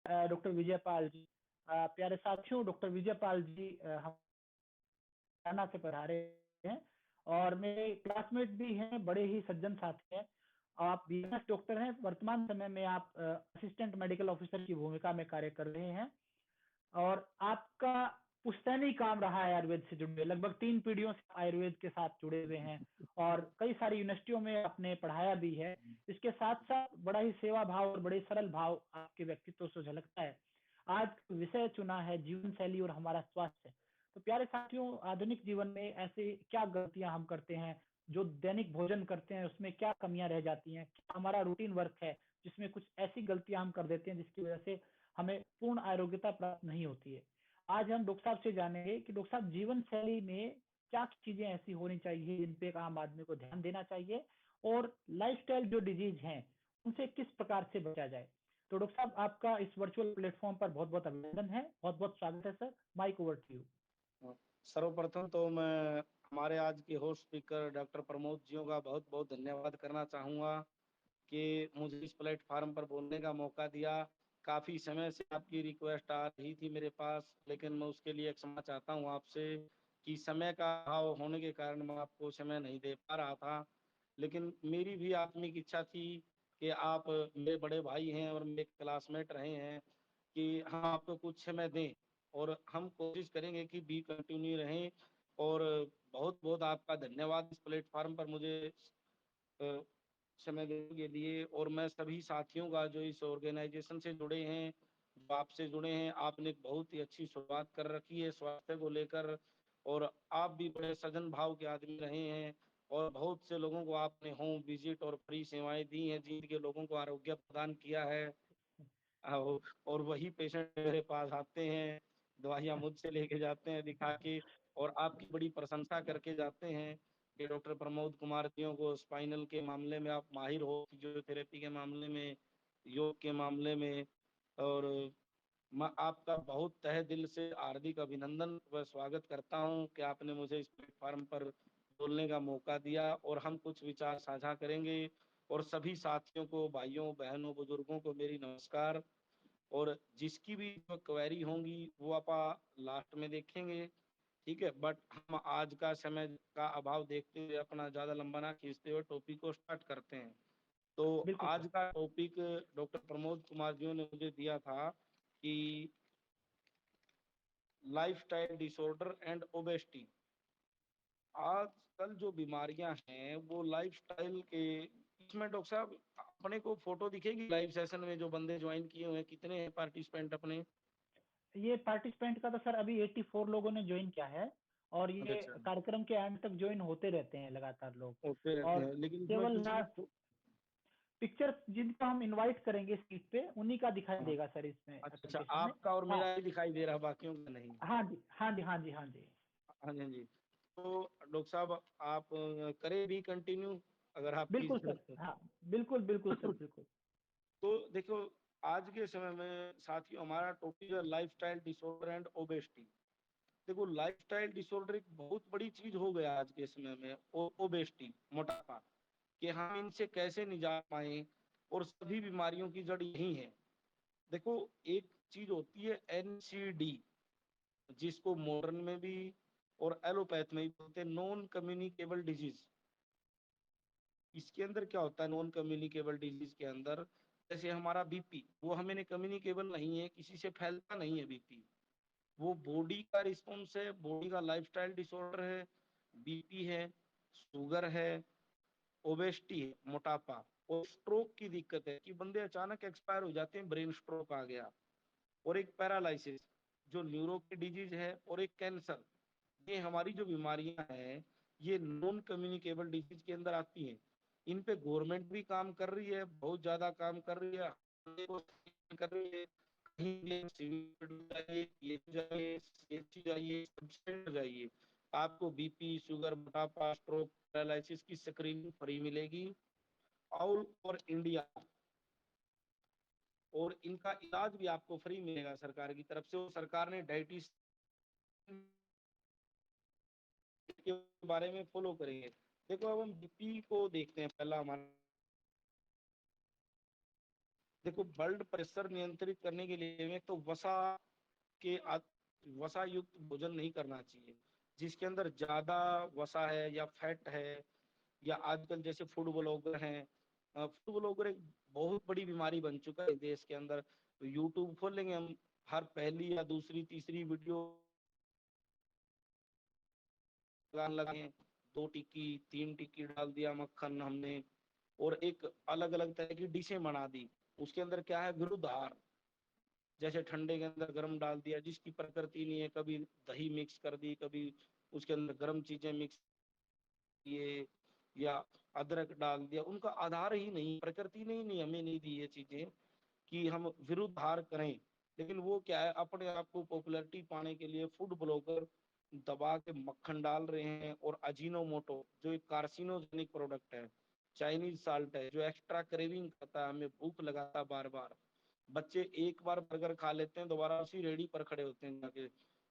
Doctor Vijay Pal ji. प्यारे साथियों, doctor Vijay Pal ji हम हरियाणा से पधारे हैं और मेरे क्लासमेट भी हैं, बड़े ही सज्जन साथी हैं। आप बीएमएस डॉक्टर हैं, वर्तमान समय में आप असिस्टेंट मेडिकल ऑफिसर की भूमिका में कार्य कर रहे हैं और आपका पुश्तैनी काम रहा है आयुर्वेद से जुड़े, लगभग 3 पीढ़ियों से आयुर्वेद के साथ जुड़े हुए हैं और कई सारी यूनिवर्सिटियों में आपने पढ़ाया भी है। इसके साथ साथ बड़ा ही सेवा भाव और बड़े सरल भाव आपके व्यक्तित्व से झलकता है। आज विषय चुना है जीवन शैली और हमारा स्वास्थ्य। तो प्यारे साथियों, आधुनिक जीवन में ऐसे क्या गलतियां हम करते हैं, जो दैनिक भोजन करते हैं उसमें क्या कमियां रह जाती हैं, क्या हमारा रूटीन वर्क है जिसमें कुछ ऐसी गलतियां हम कर देते हैं जिसकी वजह से हमें पूर्ण आरोग्यता प्राप्त नहीं होती है। आज हम डॉक्टर साहब से जानेंगे कि डॉक्टर साहब जीवन शैली में क्या चीजें ऐसी होनी चाहिए जिन पे एक आम आदमी को ध्यान देना चाहिए और लाइफस्टाइल जो डिजीज हैं उनसे किस प्रकार से बचा जाए। तो डॉक्टर साहब, आपका इस वर्चुअल प्लेटफॉर्म पर बहुत बहुत अभिनंदन है, बहुत बहुत स्वागत है sir. Mic over to you. सर्वप्रथम तो मैं हमारे आज के host speaker doctor Pramod ji का बहुत बहुत धन्यवाद करना चाहूँगा कि मुझे इस प्लेटफार्म पर बोलने का मौका दिया। काफ़ी समय से आपकी रिक्वेस्ट आ रही थी मेरे पास, लेकिन मैं उसके लिए क्षमा चाहता हूँ आपसे कि समय का अभाव होने के कारण मैं आपको समय नहीं दे पा रहा था। लेकिन मेरी भी आत्मिक इच्छा थी कि आप मेरे बड़े भाई हैं और मेरे क्लासमेट रहे हैं कि हम आपको कुछ समय दें और हम कोशिश करेंगे कि बी कंटिन्यू रहें। और बहुत बहुत आपका धन्यवाद इस प्लेटफार्म पर मुझे समय देने के लिए। और मैं सभी साथियों का जो इस ऑर्गेनाइजेशन से जुड़े हैं, जो आपसे जुड़े हैं, आपने बहुत ही अच्छी शुरुआत कर रखी है स्वास्थ्य को लेकर और आप भी बड़े सजन भाव के आदमी रहे हैं और बहुत से लोगों को आपने होम विजिट और फ्री सेवाएं दी हैं, जिनके लोगों को आरोग्य प्रदान किया है। और वही पेशेंट मेरे पास आते हैं, दवाइयाँ मुझसे लेके जाते हैं दिखा के और आपकी बड़ी प्रशंसा करके जाते हैं कि डॉक्टर प्रमोद कुमार जियों को स्पाइनल के मामले में आप माहिर हो, फिजियोथेरेपी के मामले में, योग के मामले में। और मैं आपका बहुत तहे दिल से हार्दिक अभिनंदन व स्वागत करता हूं कि आपने मुझे इस प्लेटफॉर्म पर बोलने का मौका दिया और हम कुछ विचार साझा करेंगे। और सभी साथियों को, भाइयों बहनों बुजुर्गों को मेरी नमस्कार। और जिसकी भी जो क्वेरी होंगी वो आप लास्ट में देखेंगे, ठीक है। बट हम आज का समय का अभाव देखते हुए अपना ज़्यादा लंबा ना खींचते हुए टॉपिक को स्टार्ट करते हैं। तो बिल्कुल आज सर। का टॉपिक डॉक्टर प्रमोद कुमार जी ने मुझे दिया था कि लाइफस्टाइल डिसऑर्डर एंड ओबेसिटी। आजकल जो बीमारियां हैं वो लाइफस्टाइल के, इसमें डॉक्टर साहब अपने को फोटो दिखेगी लाइव सेशन में जो बंदे ज्वाइन किए हुए हैं, कितने हैं पार्टिसिपेंट अपने? ये पार्टिसिपेंट का तो सर अभी 84 लोगों ने ज्वाइन किया है और ये अच्छा, कार्यक्रम के एंड तक ज्वाइन होते रहते हैं लगातार लोग। होते रहते और हैं, लेकिन इसमें केवल किसी लास्ट पिक्चर जिनको हम इनवाइट करेंगे सीट पे उन्हीं का दिखाई हाँ, देगा सर इसमें अच्छा, एप्लीकेशन में। आपका और हाँ मेरा ही दिखाई दे रहा, बाकियों का नहीं। हाँ जी हाँ जी हाँ जी हाँ जी। हाँ जी, हाँ जी। तो डॉक्टर साहब आप करें भी कंटिन्यू अगर आपकी बिल्कुल इजाजत सर, हो। हाँ बिल्कुल बिल्कुल सर बिल्कुल। तो देखो, आज के समय में साथियों हमारा टॉपिक है लाइफस्टाइल डिसऑर्डर एंड ओबेसिटी। देखो, लाइफस्टाइल डिसऑर्डर एक बहुत बड़ी चीज हो गया आज के समय में, ओबेसिटी, मोटापा, कि हम इनसे कैसे निजात पाएं। और सभी बीमारियों की जड़ यही है। देखो, एक चीज होती है एनसीडी, जिसको मॉडर्न में भी और एलोपैथ में भी बोलते हैं नॉन कम्युनिकेबल डिजीज। इसके अंदर क्या होता है नॉन कम्युनिकेबल डिजीज के अंदर? जैसे हमारा बीपी, वो हमें कम्युनिकेबल नहीं है, किसी से फैलता नहीं है बीपी, वो बॉडी का रिस्पॉन्स है, बॉडी का लाइफस्टाइल डिसऑर्डर है। बीपी है, शुगर है, ओबेसिटी है, मोटापा, और स्ट्रोक की दिक्कत है कि बंदे अचानक एक्सपायर हो जाते हैं, ब्रेन स्ट्रोक आ गया। और एक पैरालिसिस जो न्यूरो की डिजीज है, और एक कैंसर। ये हमारी जो बीमारियां हैं ये नॉन कम्युनिकेबल डिजीज के अंदर आती हैं। इन पे गवर्नमेंट भी काम कर रही है, बहुत ज्यादा काम कर रही है, कर रही है। कहीं भी सिविल जाइए, ये जाइए, CHC जाइए, सब सेंटर जाइए, आपको बीपी, शुगर, मोटापा, स्ट्रोक, पैरालिसिस की स्क्रीनिंग फ्री मिलेगी ऑल ओवर इंडिया। और इनका इलाज भी आपको फ्री मिलेगा सरकार की तरफ से। और सरकार ने डायटिशियन के बारे में फॉलो करेंगे। देखो, अब हम बीपी को देखते हैं। पहला हमारा देखो ब्लड प्रेशर नियंत्रित करने के लिए में तो के वसा युक्त भोजन नहीं करना चाहिए, जिसके अंदर ज्यादा वसा है या फैट है, या आजकल जैसे फूड ब्लॉगर हैं। फूड ब्लॉगर एक बहुत बड़ी बीमारी बन चुका है देश के अंदर। तो यूट्यूब खोलेंगे हम, हर पहली या दूसरी तीसरी वीडियो लगाए, 2 टिक्की 3 टिक्की डाल दिया मक्खन हमने, और एक अलग अलग तरह की डिशें बना दी। उसके अंदर क्या है, विरुद्ध आहार, जैसे ठंडे के अंदर गर्म डाल दिया जिसकी प्रकृति नहीं है, कभी दही मिक्स कर दी, कभी उसके अंदर गर्म चीजें मिक्स किए, या अदरक डाल दिया। उनका आधार ही नहीं, प्रकृति ने ही नहीं हमें नहीं दी ये चीजें कि हम विरुद्ध आहार करें। लेकिन वो क्या है, अपने आप को पॉपुलैरिटी पाने के लिए फूड ब्लॉगर दबा के मक्खन डाल रहे हैं, और अजीनोमोटो जो एक कार्सिनोजेनिक प्रोडक्ट है, चाइनीज साल्ट है, जो एक्स्ट्रा क्रेविंग करता है, हमें भूख लगाता है बार बार। बच्चे एक बार बर्गर खा लेते हैं, दोबारा उसी रेडी पर खड़े होते हैं जाके,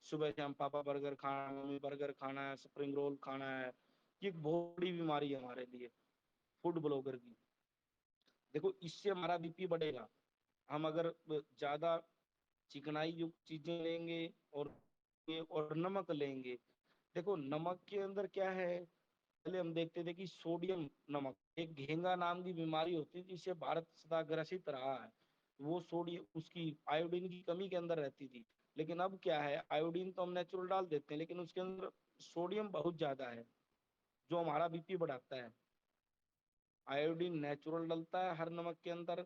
सुबह से हम पापा बर्गर खाना है, मम्मी बर्गर खाना है, स्प्रिंग रोल खाना है। ये एक बहुत बड़ी बीमारी है हमारे लिए, फूड ब्लॉगर की। देखो इससे हमारा बीपी बढ़ेगा। हम अगर ज्यादा चिकनाई युक्त चीजें लेंगे, और नमक लेंगे। देखो नमक के अंदर क्या है, पहले हम देखते थे कि सोडियम नमक, एक घेंगा नाम की बीमारी होती है जिससे भारत सदा ग्रसित रहा है। वो सोडियम, उसकी आयोडीन की कमी के अंदर रहती थी। लेकिन अब क्या है, आयोडीन तो हम नेचुरल डाल देते हैं, लेकिन उसके अंदर सोडियम बहुत ज्यादा है, जो हमारा बीपी बढ़ाता है। आयोडीन नेचुरल डलता है हर नमक के अंदर,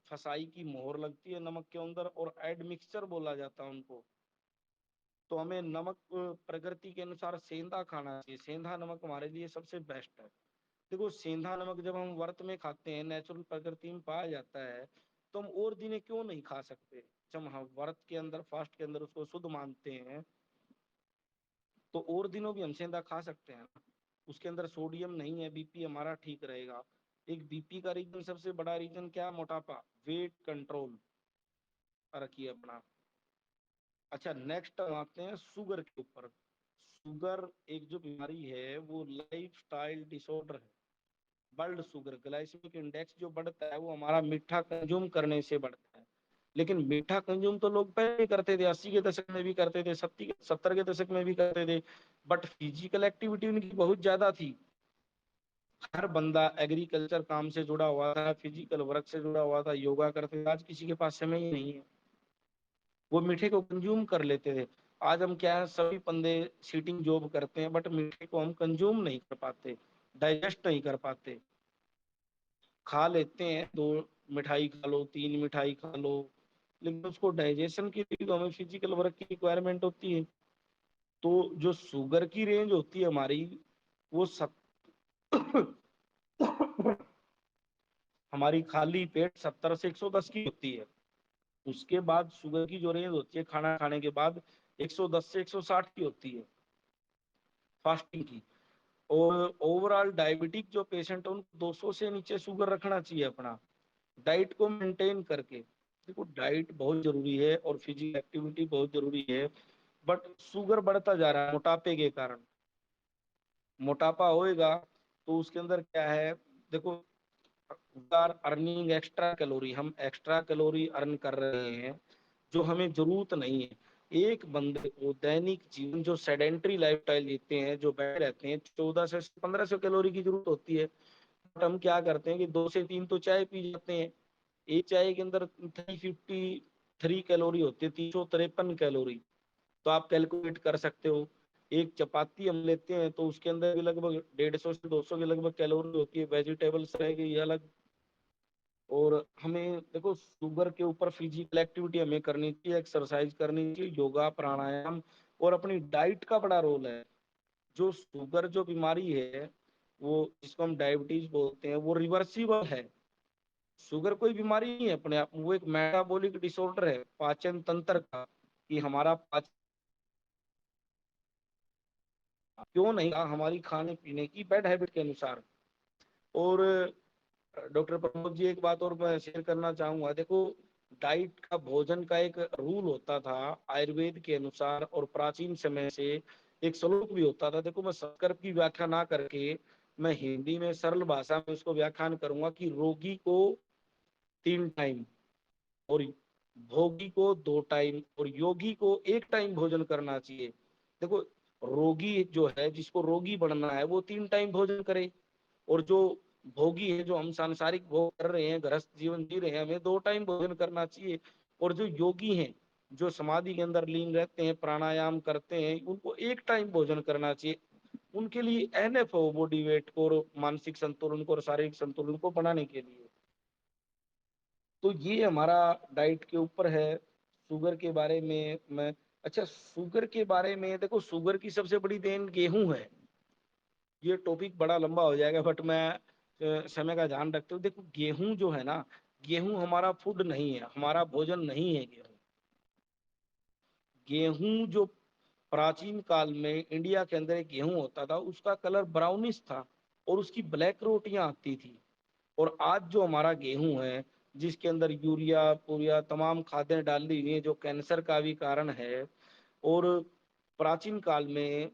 फसाई की मोहर लगती है नमक के अंदर, और एड मिक्सचर बोला जाता है उनको। तो हमें नमक प्रकृति के अनुसार सेंधा खाना चाहिए। सेंधा नमक हमारे लिए सबसे बेस्ट है। देखो सेंधा नमक जब हम व्रत में खाते हैं, नेचुरल प्रकृति में पाया जाता है, तो हम और दिने क्यों नहीं खा सकते? जब हम व्रत के अंदर, फास्ट के अंदर उसको शुद्ध मानते हैं, तो और दिनों भी हम सेंधा खा सकते हैं। उसके अंदर सोडियम नहीं है, बीपी हमारा ठीक रहेगा। एक बीपी का रीजन, सबसे बड़ा रीजन क्या है? मोटापा। वेट कंट्रोल रखिए अपना। अच्छा नेक्स्ट हम आते हैं शुगर के ऊपर। शुगर एक जो बीमारी है, वो लाइफ स्टाइल डिसऑर्डर है। ब्लड शुगर, ग्लाइसेमिक इंडेक्स जो बढ़ता है, वो हमारा मीठा कंज्यूम करने से बढ़ता है। लेकिन मीठा कंज्यूम तो लोग पहले करते थे, 80 के दशक में भी करते थे, 70 के दशक में भी करते थे। बट फिजिकल एक्टिविटी उनकी बहुत ज्यादा थी। हर बंदा एग्रीकल्चर काम से जुड़ा हुआ था, फिजिकल वर्क से जुड़ा हुआ था, योगा करते थे। आज किसी के पास समय ही नहीं है, वो मीठे को कंज्यूम कर लेते थे। आज हम क्या है, सभी बंदे सीटिंग जॉब करते हैं, बट मीठे को हम कंज्यूम नहीं कर पाते, डाइजेस्ट नहीं कर पाते। खा लेते हैं, 2 मिठाई खा लो, 3 मिठाई खा लो, लेकिन उसको डाइजेशन के लिए तो हमें फिजिकल वर्क की रिक्वायरमेंट होती है। तो जो शुगर की रेंज होती है हमारी, वो हमारी खाली पेट 70 से 110 की होती है। उसके बाद शुगर की जो रेंज होती है खाना खाने के बाद, 110 से 160 की होती है फास्टिंग की। और ओवरऑल डायबिटिक जो पेशेंट है, उनको 200 से नीचे शुगर रखना चाहिए अपना, डाइट को मेंटेन करके। देखो डाइट बहुत जरूरी है, और फिजिकल एक्टिविटी बहुत जरूरी है। बट शुगर बढ़ता जा रहा है मोटापे के कारण। मोटापा होएगा तो उसके अंदर क्या है, देखो आर अर्निंग एक्स्ट्रा कैलोरी, हम एक्स्ट्रा कैलोरी अर्न कर रहे हैं जो हमें जरूरत नहीं है। एक बंदे को दैनिक जीवन जो सेडेंट्री लाइफस्टाइल जीते हैं, जो बैठे रहते हैं, 1400 से 1500 कैलोरी की जरूरत होती है। बट हम क्या करते हैं कि 2 से 3 तो चाय पी जाते हैं। एक चाय के अंदर 353 कैलोरी होती है, 353 कैलोरी। तो आप कैलकुलेट कर सकते हो। एक चपाती हम लेते हैं तो उसके अंदर भी लगभग 150 से 200 के लगभग कैलोरी होती है। वेजिटेबल्स रहेगी अलग। और हमें देखो शुगर के ऊपर फिजिकल एक्टिविटी हमें करनी चाहिए, एक्सरसाइज करनी चाहिए, योगा प्राणायाम, और अपनी डाइट का बड़ा रोल है। जो शुगर जो बीमारी है, वो जिसको हम डायबिटीज बोलते हैं, वो रिवर्सिबल है। शुगर कोई बीमारी नहीं है अपने आप, वो एक मेटाबॉलिक डिसऑर्डर है पाचन तंत्र का, कि हमारा पाचन क्यों नहीं हमारी खाने पीने की बैड हैबिट के अनुसार। और डॉक्टर प्रमोद जी, एक बात और मैं शेयर करना चाहूंगा। देखो डाइट का, भोजन का एक रूल होता था आयुर्वेद के अनुसार, और प्राचीन समय से एक श्लोक भी होता था। देखो मैं संस्कृत की व्याख्या ना करके मैं हिंदी में सरल भाषा में उसको व्याख्यान करूंगा कि रोगी को 3 टाइम, और भोगी को 2 टाइम, और योगी को 1 टाइम भोजन करना चाहिए। देखो, रोगी जो है, जिसको रोगी बनना है, वो 3 टाइम भोजन करे, और जो भोगी है, जो हम सांसारिक भोग कर रहे हैं, गृहस्थ जीवन जी रहे हैं, हमें 2 टाइम भोजन करना चाहिए। और जो योगी हैं, जो समाधि के अंदर लीन रहते हैं, प्राणायाम करते हैं, उनको 1 टाइम भोजन करना चाहिए। उनके लिए एनएफ हो बॉडी वेट को और मानसिक संतुलन को और शारीरिक संतुलन को बनाने के लिए। तो ये हमारा डाइट के ऊपर है। शुगर के बारे में मैं, अच्छा, शुगर के बारे में देखो, शुगर की सबसे बड़ी देन गेहूं है। ये टॉपिक बड़ा लंबा हो जाएगा, बट मैं समय का ध्यान रखते हुए, देखो गेहूं जो है ना, गेहूं हमारा फूड नहीं है, हमारा भोजन नहीं है गेहूं। गेहूं जो प्राचीन काल में इंडिया के अंदर एक गेहूं होता था, उसका कलर ब्राउनिश था और उसकी ब्लैक रोटियां आती थी। और आज जो हमारा गेहूं है, जिसके अंदर यूरिया पूरिया तमाम खादें डाल दी हुई है, जो कैंसर का भी कारण है। और प्राचीन काल में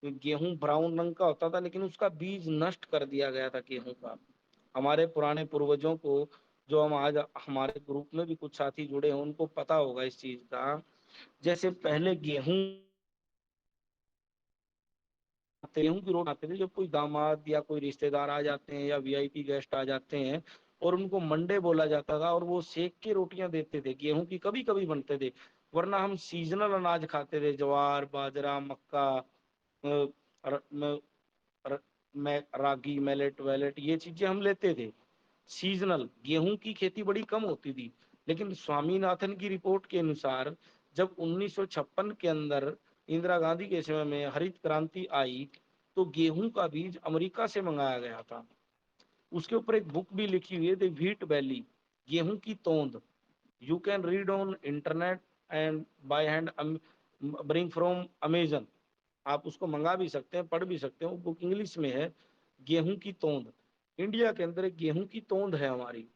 गेहूं ब्राउन रंग का होता था, लेकिन उसका बीज नष्ट कर दिया गया था गेहूं का। हमारे पुराने पूर्वजों को, जो हम आज हमारे ग्रुप में भी कुछ साथी जुड़े हैं, उनको पता होगा इस चीज का। जैसे पहले गेहूं गेहूं की रोटी आते थे, जब कोई दामाद या कोई रिश्तेदार आ जाते हैं या वीआईपी गेस्ट आ जाते हैं, और उनको मंडे बोला जाता था, और वो सेक के रोटियां देते थे, गेहूं की कभी कभी बनते थे। वरना हम सीजनल अनाज खाते थे, ज्वार बाजरा मक्का, र, म, र, रागी मिलेट वेलेट, ये चीजें हम लेते थे सीजनल। गेहूं की खेती बड़ी कम होती थी। लेकिन स्वामीनाथन की रिपोर्ट के अनुसार, जब 1956 के अंदर इंदिरा गांधी के समय में हरित क्रांति आई, तो गेहूं का बीज अमेरिका से मंगाया गया था। उसके ऊपर एक बुक भी लिखी हुई है, द व्हीट वैली, गेहूं की तोंद। You can read on internet and buy hand, bring from Amazon. आप उसको मंगा भी सकते हैं, पढ़ भी सकते हैं, वो बुक इंग्लिश में है, गेहूं की तोंद। इंडिया के अंदर एक गेहूं की तोंद है हमारी।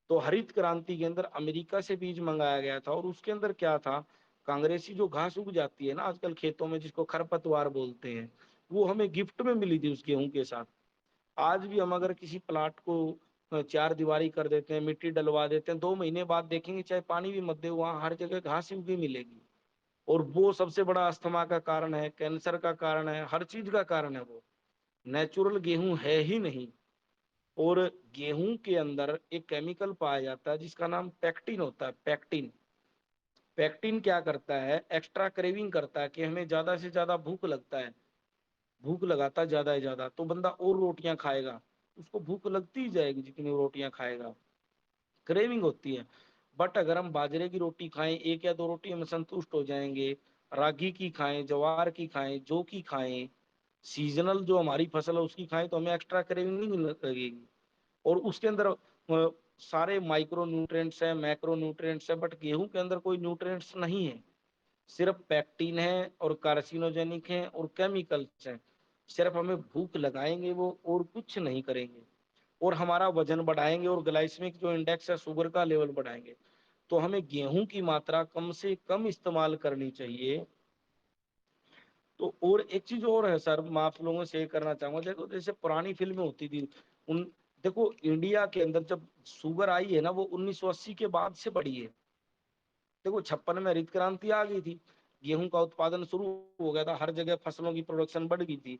तो हरित क्रांति के अंदर अमेरिका से बीज मंगाया गया था, और उसके अंदर क्या था, कांग्रेसी जो घास उग जाती है ना आजकल खेतों में, जिसको खरपतवार बोलते हैं, वो हमें गिफ्ट में मिली थी उस गेहूं के साथ। आज भी हम अगर किसी प्लाट को 4 दीवारी कर देते हैं, मिट्टी डलवा देते हैं, 2 महीने बाद देखेंगे, चाहे पानी भी मत दे, वहां हर जगह घास ही उगी मिलेगी। और वो सबसे बड़ा अस्थमा का कारण है, कैंसर का कारण है, हर चीज का कारण है। वो नेचुरल गेहूं है ही नहीं। और गेहूं के अंदर एक केमिकल पाया जाता है जिसका नाम पैक्टिन होता है। पैक्टिन, पैक्टिन क्या करता है, एक्स्ट्रा क्रेविंग करता है, कि हमें ज्यादा से ज्यादा भूख लगता है, भूख लगाता है ज्यादा से ज्यादा, तो बंदा और रोटियां खाएगा, उसको भूख लगती ही जाएगी जितनी रोटियां खाएगा, क्रेविंग होती है। बट अगर हम बाजरे की रोटी खाएं, 1 या 2 रोटी हम संतुष्ट हो जाएंगे। रागी की खाएं, ज्वार की खाएं, जौ की खाएं, सीजनल जो हमारी फसल है उसकी खाएं, तो हमें एक्स्ट्रा क्रेविंग नहीं लगेगी। और उसके अंदर सारे माइक्रो न्यूट्रिएंट्स है, मैक्रो न्यूट्रिएंट्स है, बट गेहूं के अंदर कोई न्यूट्रिएंट्स नहीं है। सिर्फ पैक्टिन है और कार्सिनोजेनिक है और केमिकल्स हैं। सिर्फ हमें भूख लगाएंगे वो, और कुछ नहीं करेंगे। और हमारा वजन बढ़ाएंगे और ग्लाइसेमिक जो इंडेक्स है, शुगर का लेवल बढ़ाएंगे। तो हमें गेहूं की मात्रा कम से कम इस्तेमाल करनी चाहिए। तो और एक चीज और है सर, मैं आप लोगों से करना चाहूंगा, देखो जैसे पुरानी फिल्में होती थी, उन, देखो इंडिया के अंदर जब शुगर आई है ना, वो 1980 के बाद से बढ़ी है। देखो 56 में हरित क्रांति आ गई थी, गेहूं का उत्पादन शुरू हो गया था, हर जगह फसलों की प्रोडक्शन बढ़ गई थी।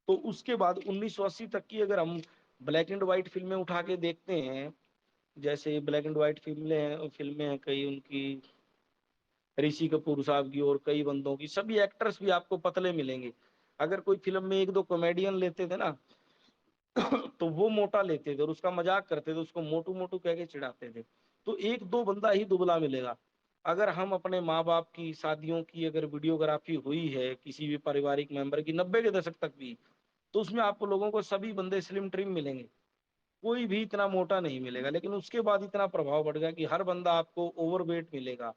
तो उसके बाद 1980 तक की अगर हम ब्लैक एंड व्हाइट फिल्में उठा के देखते हैं, जैसे ब्लैक एंड व्हाइट फिल्में हैं कई उनकी, ऋषि कपूर साहब की और कई बंदों की, सभी एक्टर्स भी आपको पतले मिलेंगे। अगर कोई फिल्म में 1-2 कॉमेडियन लेते थे ना, तो वो मोटा लेते थे और उसका मजाक करते थे, उसको मोटू मोटू कह के चिढ़ाते थे। तो 1-2 बंदा ही दुबला मिलेगा। अगर हम अपने माँ बाप की शादियों की अगर वीडियोग्राफी हुई है किसी भी पारिवारिक मेंबर की 90 के दशक तक भी, तो उसमें आप लोगों को सभी बंदे स्लिम ट्रिम मिलेंगे, कोई भी इतना मोटा नहीं मिलेगा। लेकिन उसके बाद इतना प्रभाव बढ़ गया कि हर बंदा आपको ओवरवेट मिलेगा।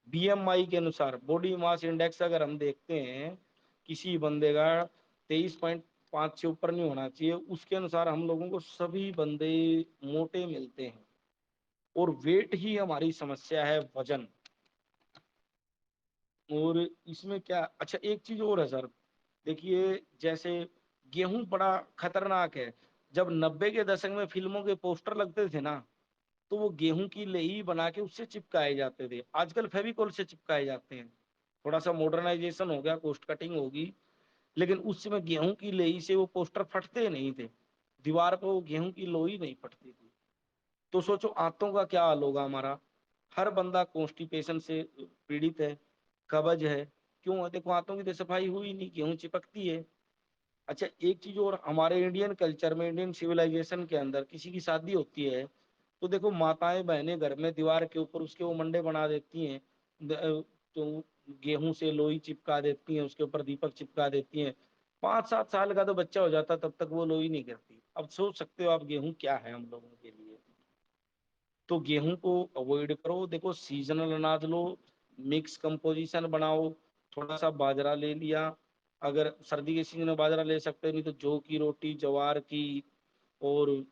बीएमआई के अनुसार, बॉडी मास इंडेक्स अगर हम देखते हैं, किसी बंदे का 23.5 से ऊपर नहीं होना चाहिए, उसके अनुसार हम लोगों को सभी बंदे मोटे मिलते हैं। और वेट ही हमारी समस्या है, वजन। और इसमें क्या, अच्छा एक चीज और है सर, देखिए जैसे गेहूं बड़ा खतरनाक है। जब 90 के दशक में फिल्मों के पोस्टर लगते थे ना, तो वो गेहूं की लेही बना के उससे चिपकाए जाते थे। आजकल फेविकोल से चिपकाए जाते हैं। थोड़ा सा मॉडर्नाइजेशन हो गया, कॉस्ट कटिंग होगी, लेकिन उस समय गेहूं की लेही से वो पोस्टर फटते नहीं थे, दीवार पर वो गेहूं की लोई नहीं फटती थी। तो सोचो आंतों का क्या हाल होगा हमारा। हर बंदा कॉन्स्टिपेशन से पीड़ित है, कब्ज है। क्यों है? देखो आंतों की तो सफाई हुई नहीं, गेहूं चिपकती है। अच्छा एक चीज और, हमारे इंडियन कल्चर में, इंडियन सिविलाइजेशन के अंदर किसी की शादी होती है तो देखो माताएं बहनें घर में दीवार के ऊपर उसके वो मंडे बना देती हैं, तो गेहूं से लोई चिपका देती हैं, उसके ऊपर दीपक चिपका देती हैं। 5-7 साल का तो बच्चा हो जाता तब तक वो लोई नहीं करती। अब सोच सकते हो आप गेहूं क्या है हम लोगों के लिए। तो गेहूं को अवॉइड करो। देखो सीजनल अनाज लो, मिक्स कंपोजिशन बनाओ। थोड़ा सा बाजरा ले लिया, अगर सर्दी के सीजन में बाजरा ले सकते हो, नहीं तो जौ की रोटी, ज्वार की, और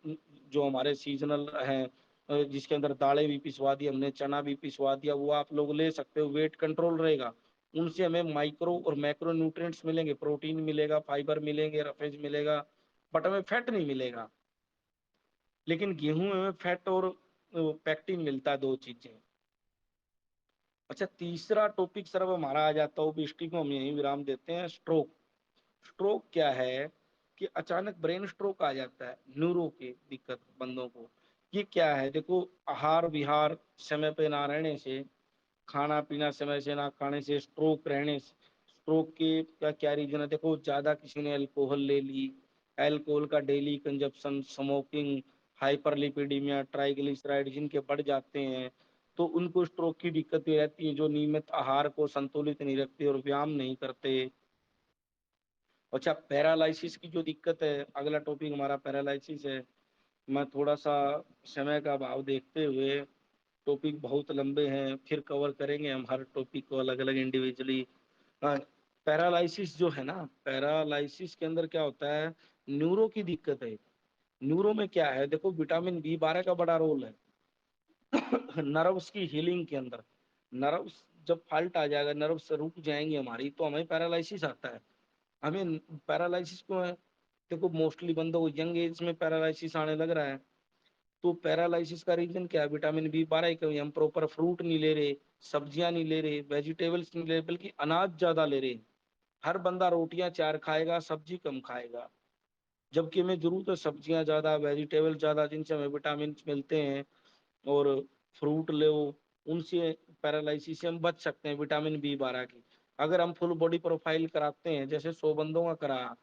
जो हमारे सीजनल हैं जिसके अंदर दालें भी पिसवा दी हमने, चना भी पिसवा दिया, वो आप लोग ले सकते हो। वेट कंट्रोल रहेगा। उनसे हमें माइक्रो और मैक्रो न्यूट्रिएंट्स मिलेंगे, प्रोटीन मिलेगा, फाइबर मिलेंगे, रफेज मिलेगा, बट हमें फैट नहीं मिलेगा। लेकिन गेहूं में फैट और पैक्टिन मिलता है, दो चीजें। अच्छा तीसरा टॉपिक सर अब हमारा आ जाता है ओबेसिटी को, हम यही विराम देते हैं। स्ट्रोक। स्ट्रोक क्या है कि अचानक ब्रेन स्ट्रोक आ जाता है, न्यूरो की दिक्कत बंदों को। ये क्या है? देखो आहार विहार समय पे ना रहने से, खाना पीना समय से ना खाने से, स्ट्रोक रहने से। स्ट्रोक के क्या क्या रीजन है? देखो ज्यादा किसी ने अल्कोहल ले ली, अल्कोहल का daily consumption, smoking, hyperlipidaemia, triglyceride जिनके बढ़ जाते हैं, तो उनको स्ट्रोक की दिक्कत ये रहती है, जो नियमित आहार को संतुलित नहीं रखते और व्यायाम नहीं करते। अच्छा पैरालिसिस की जो दिक्कत है, अगला टॉपिक हमारा पैरालिसिस है। मैं थोड़ा सा समय का अभाव देखते हुए, टॉपिक बहुत लंबे हैं, फिर कवर करेंगे हम हर टॉपिक को अलग अलग इंडिविजुअली। पैरालिसिस जो है ना, पैरालिसिस के अंदर क्या होता है, न्यूरो की दिक्कत है। न्यूरो में क्या है? देखो विटामिन बी 12 का बड़ा रोल है नर्व्स की हीलिंग के अंदर। नर्व्स जब फॉल्ट आ जाएगा, नर्व्स रुक जाएंगी हमारी, तो हमें पैरालिसिस आता है। हमें पैरालिसिस क्यों है? देखो मोस्टली बंदों को यंग एज में पैरालिसिस आने लग रहा है। तो पैरालिसिस का रीजन क्या है? विटामिन बी 12 की कमी। हम प्रॉपर फ्रूट नहीं ले रहे, सब्जियां नहीं ले रहे, वेजिटेबल्स नहीं ले रहे, बल्कि अनाज ज्यादा ले रहे। हर बंदा रोटियां 4 खाएगा, सब्जी कम खाएगा, जबकि हमें जरूरत है सब्जियां ज्यादा, वेजिटेबल ज्यादा, जिनसे हमें विटामिन मिलते हैं। और फ्रूट लो, उनसे पैरालिसिस से हम बच सकते हैं, विटामिन बी 12 की। अगर हम फुल बॉडी प्रोफाइल कराते हैं, जैसे 100 बंदों का करा,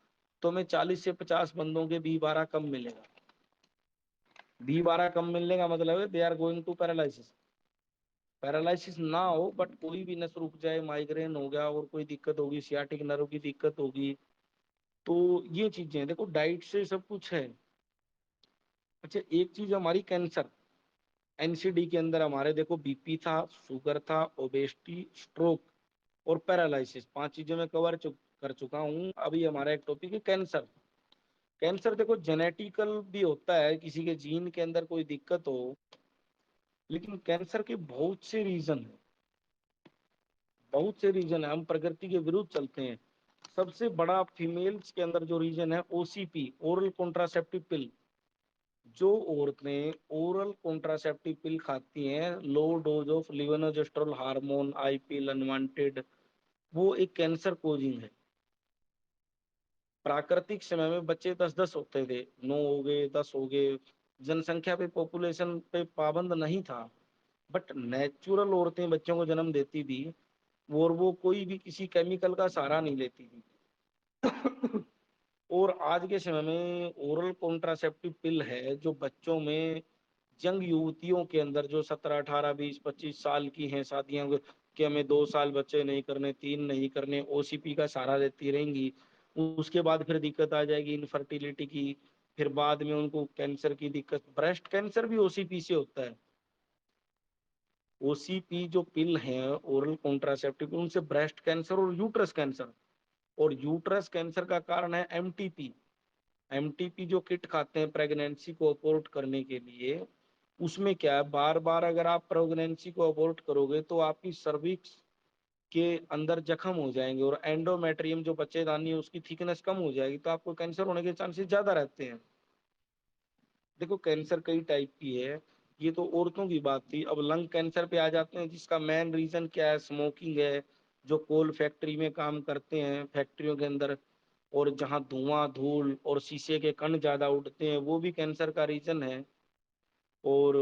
तो हमें 40 से 50 बंदों के बी 12 कम मिलेगा। बी 12 कम मिलने का मतलब है they are going to paralysis. Paralysis ना हो बट कोई भी नस रुक जाए, माइग्रेन हो गया और कोई दिक्कत होगी, सियाटिक नर्व की दिक्कत होगी, तो ये चीजें देखो डाइट से सब कुछ है। अच्छा एक चीज हमारी कैंसर, एनसीडी के अंदर हमारे देखो बीपी था, शुगर था, ओबेसिटी, स्ट्रोक और पैरालिसिस, 5 चीजें मैं कर चुका हूँ। अभी हमारा एक टॉपिक है कैंसर। कैंसर देखो जेनेटिकल भी होता है, किसी के जीन के अंदर कोई दिक्कत हो, लेकिन कैंसर के बहुत से रीजन है, बहुत से रीजन है। हम प्रकृति के विरुद्ध चलते हैं। सबसे बड़ा फीमेल्स के अंदर जो रीजन है, ओसीपी, ओरल कॉन्ट्रासेप्टिव पिल। जो औरतें ओरल कॉन्ट्रासेप्टिव पिल खाती हैं, low dose of levonorgestrel hormone, i pill unwanted, वो एक कैंसर कोजिंग है। प्राकृतिक समय में बच्चे 10-10 होते थे, 9 हो गए, 10 हो गए, जनसंख्या पे, पॉपुलेशन पे पाबंद नहीं था। बट नेचुरल औरतें बच्चों को जन्म देती थी, और वो कोई भी किसी केमिकल का सहारा नहीं लेती थी और आज के समय में ओरल कॉन्ट्रासेप्टिव पिल है, जो बच्चों में, यंग युवतियों के अंदर, जो 17, 18, 20, 25 साल की हैं, शादियां कि हमें 2 साल बच्चे नहीं करने, 3 नहीं करने, ओसीपी का सहारा लेती रहेंगी। उसके बाद फिर दिक्कत आ जाएगी इनफर्टिलिटी की, फिर बाद में उनको कैंसर की दिक्कत। ब्रेस्ट कैंसर भी ओसीपी से होता है। ओसीपी जो पिल है, ओरल कॉन्ट्रासेप्टिव, उनसे ब्रेस्ट कैंसर और यूट्रस कैंसर, और यूट्रस कैंसर का कारण है एमटीपी। एमटीपी जो किट खाते हैं प्रेगनेंसी को अबॉर्ट करने के लिए, उसमें क्या है, बार बार अगर आप प्रेगनेंसी को अबॉर्ट करोगे तो आपकी सर्विक्स के अंदर जख्म हो जाएंगे, और एंडोमेट्रियम जो बच्चेदानी है उसकी थिकनेस कम हो जाएगी, तो आपको कैंसर होने के चांसेस ज्यादा रहते हैं। देखो कैंसर कई टाइप की है, ये तो औरतों की बात थी। अब लंग कैंसर पे आ जाते हैं, जिसका मेन रीजन क्या है? स्मोकिंग है। जो कोल फैक्ट्री में काम करते हैं, फैक्ट्रियों के अंदर, और जहाँ धुआं धूल और शीशे के कण ज्यादा उड़ते हैं, वो भी कैंसर का रीजन है। और